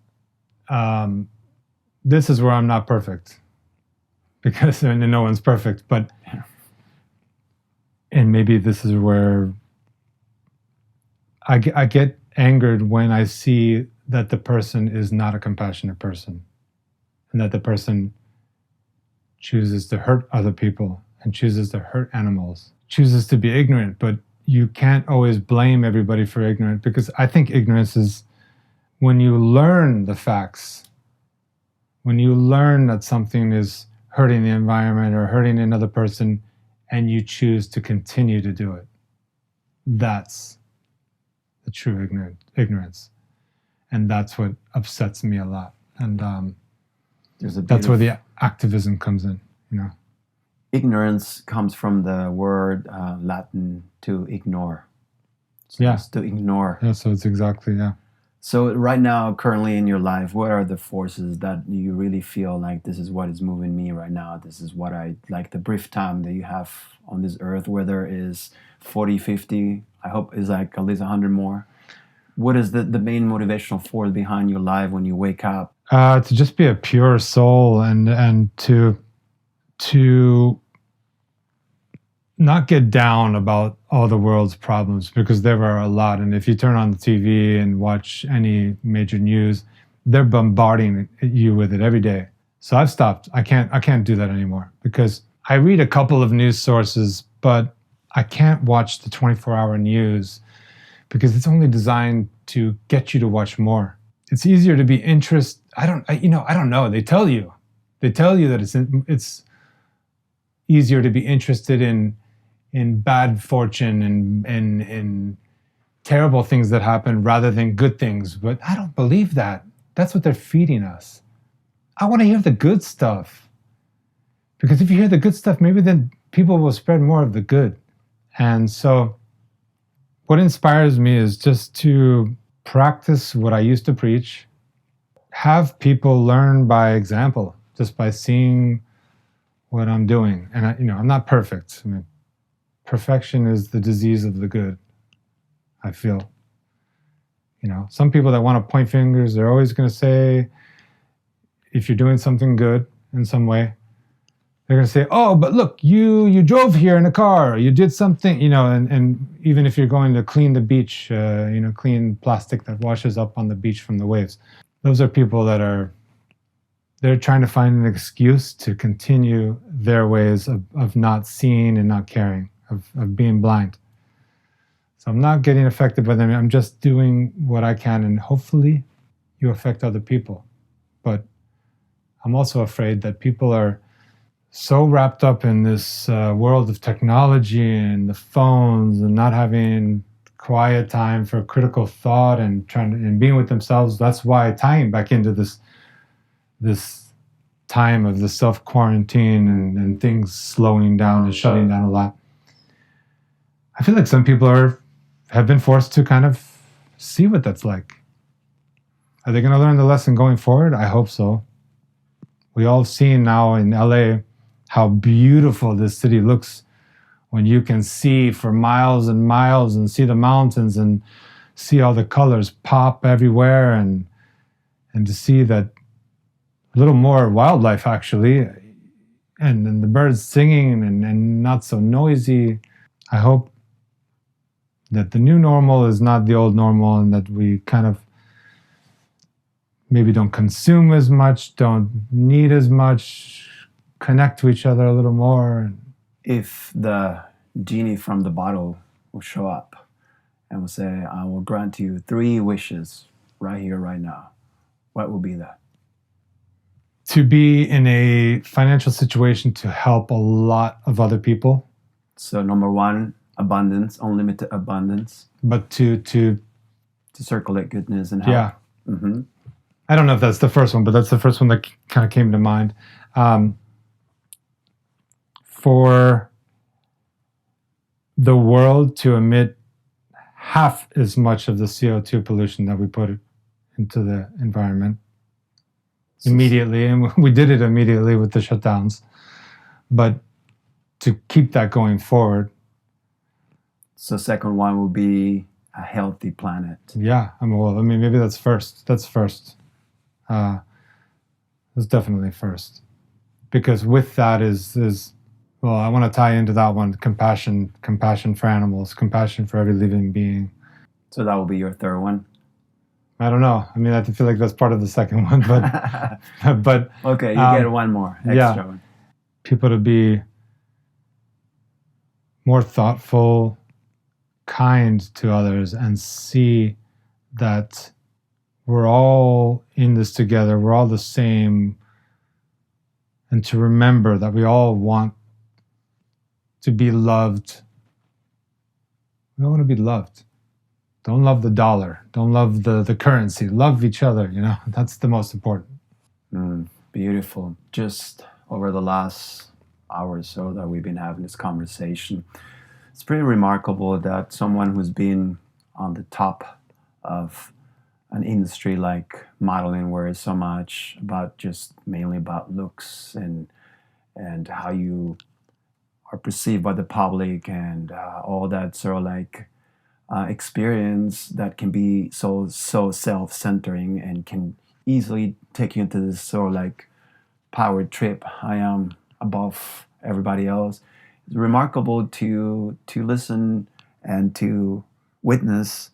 this is where I'm not perfect, because no one's perfect, but and maybe this is where I get angered when I see that the person is not a compassionate person, and that the person chooses to hurt other people and chooses to hurt animals, chooses to be ignorant. But you can't always blame everybody for ignorance, because I think ignorance is when you learn the facts, when you learn that something is hurting the environment or hurting another person, and you choose to continue to do it. That's the true ignorance. And that's what upsets me a lot. And that's where the activism comes in, Ignorance comes from the word Latin to ignore. So it's to ignore. Yeah, so it's exactly, So right now, currently in your life, what are the forces that you really feel like this is what is moving me right now? This is what I like, the brief time that you have on this earth, whether it is 40, 50, I hope is like at least 100 more. What is the main motivational force behind your life when you wake up? To just be a pure soul and to not get down about all the world's problems, because there are a lot. And if you turn on the TV and watch any major news, they're bombarding you with it every day. So I've stopped. I can't do that anymore, because I read a couple of news sources, but I can't watch the 24-hour news, because it's only designed to get you to watch more. It's easier to be interested. I don't know. They tell you that it's easier to be interested in bad fortune and in terrible things that happen rather than good things. But I don't believe that. That's what they're feeding us. I want to hear the good stuff, because if you hear the good stuff, maybe then people will spread more of the good. And so what inspires me is just to practice what I used to preach, have people learn by example, just by seeing what I'm doing. And I'm not perfect. I mean, perfection is the disease of the good, I feel. Some people that want to point fingers, they're always going to say, if you're doing something good in some way, they're going to say, oh, but look, you drove here in a car, or you did something, and even if you're going to clean the beach, clean plastic that washes up on the beach from the waves. Those are people they're trying to find an excuse to continue their ways of not seeing and not caring, of being blind. So I'm not getting affected by them. I'm just doing what I can, and hopefully you affect other people. But I'm also afraid that people are so wrapped up in this world of technology and the phones and not having quiet time for critical thought and being with themselves. That's why tying back into this time of the self-quarantine and things slowing down and shutting down a lot. I feel like some people have been forced to kind of see what that's like. Are they going to learn the lesson going forward? I hope so. We all have seen now in LA how beautiful this city looks when you can see for miles and miles and see the mountains and see all the colors pop everywhere and to see that a little more wildlife actually and the birds singing and not so noisy. I hope that the new normal is not the old normal and that we kind of maybe don't consume as much, don't need as much, connect to each other a little more. If the genie from the bottle will show up and will say, I will grant you 3 wishes right here, right now, what will be that? To be in a financial situation to help a lot of other people. So number 1, abundance, unlimited abundance. But to circulate goodness and help. Yeah. Mm-hmm. I don't know if that's the first one, but that's the first one that kind of came to mind. For the world to emit half as much of the CO2 pollution that we put into the environment immediately, and we did it immediately with the shutdowns, but to keep that going forward. So second one will be a healthy planet. Yeah, maybe that's first. That's definitely first, because with that is well, I want to tie into that one, compassion for animals, compassion for every living being. So that will be your third one? I don't know. I mean, I feel like that's part of the second one, but okay, you get one more extra one. People to be more thoughtful, kind to others, and see that we're all in this together. We're all the same, and to remember that we all want to be loved. We all want to be loved. Don't love the dollar. Don't love the currency. Love each other, That's the most important. Beautiful. Just over the last hour or so that we've been having this conversation, it's pretty remarkable that someone who's been on the top of an industry like modeling, where it's so much about just mainly about looks and how you are perceived by the public and all that sort of like experience that can be so self-centering and can easily take you into this sort of like power trip. I am above everybody else. It's remarkable to listen and to witness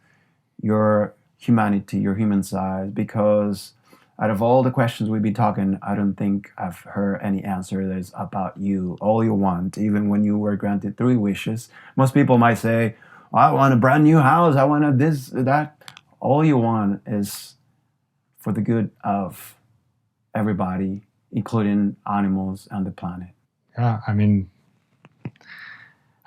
your humanity, your human side, because out of all the questions we've been talking, I don't think I've heard any answer that is about you, all you want. Even when you were granted 3 wishes, most people might say, I want a brand new house, I want this, that. All you want is for the good of everybody, including animals and the planet. Yeah,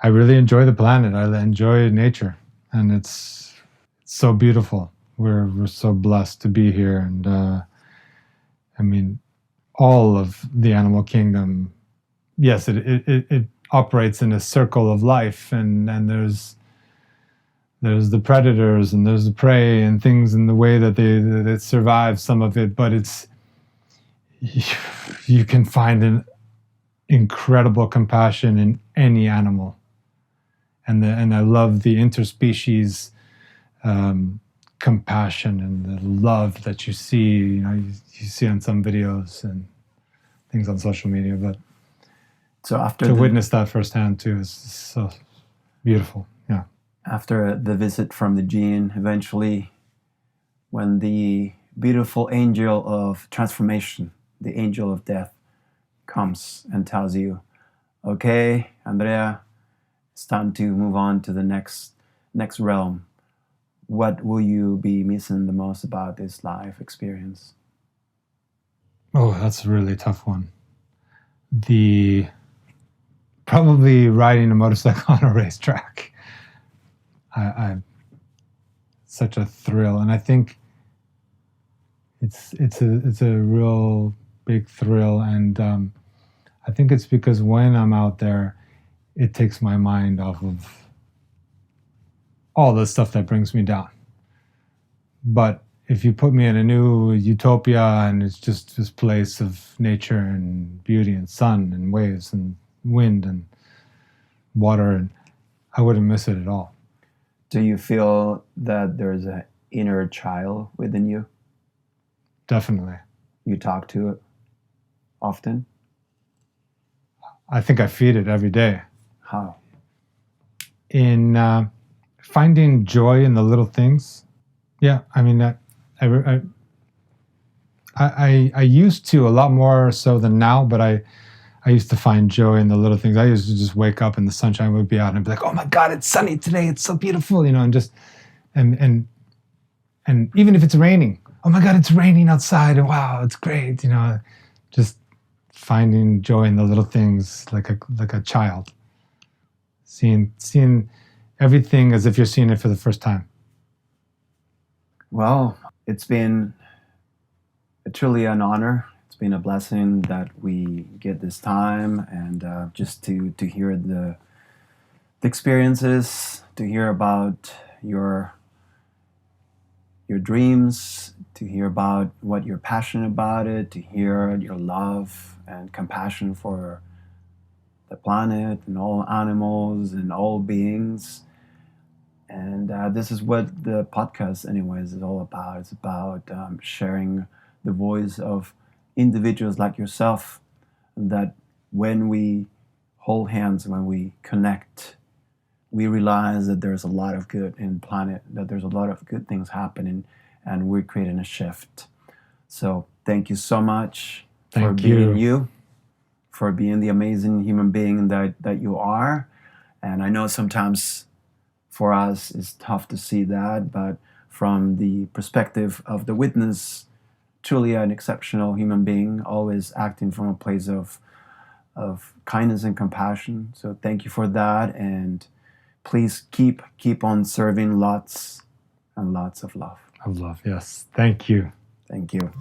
I really enjoy the planet. I enjoy nature, and it's so beautiful. We're so blessed to be here, and all of the animal kingdom. Yes, it operates in a circle of life, and there's there's the predators and there's the prey and things in the way that they survive some of it, but you can find an incredible compassion in any animal, and I love the interspecies compassion and the love that you see. You see on some videos and things on social media, but So after to the, witness that firsthand too is so beautiful. Yeah. after the visit from the gene, eventually, when the beautiful angel of transformation, the angel of death, comes and tells you, "Okay, Andrea, it's time to move on to the next realm." What will you be missing the most about this life experience? Oh, that's a really tough one. Probably riding a motorcycle on a racetrack. I such a thrill, and I think it's a real big thrill, and I think it's because when I'm out there, it takes my mind off of all the stuff that brings me down. But if you put me in a new utopia and it's just this place of nature and beauty and sun and waves and wind and water, and I wouldn't miss it at all. Do you feel that there's an inner child within you? Definitely. You talk to it often? I think I feed it every day. How? In finding joy in the little things. Yeah, I mean, I used to a lot more so than now, but I used to find joy in the little things. I used to just wake up and the sunshine would be out and be like, "Oh my God, it's sunny today! It's so beautiful!" And just and even if it's raining, "Oh my God, it's raining outside! And wow, it's great!" Just finding joy in the little things, like a child, seeing everything as if you're seeing it for the first time. Well, it's been truly an honor. It's been a blessing that we get this time and just to hear the experiences, to hear about your dreams, to hear about what you're passionate about it, to hear your love and compassion for the planet and all animals and all beings. And this is what the podcast, anyways, is all about. It's about sharing the voice of individuals like yourself, that when we hold hands, when we connect, we realize that there's a lot of good in the planet, that there's a lot of good things happening, and we're creating a shift. So thank you so much for being you, for being the amazing human being that you are. And I know sometimes for us it's tough to see that, but from the perspective of the witness, truly an exceptional human being, always acting from a place of kindness and compassion. So thank you for that, and please keep on serving lots and lots of love. Of love, yes. Thank you. Thank you.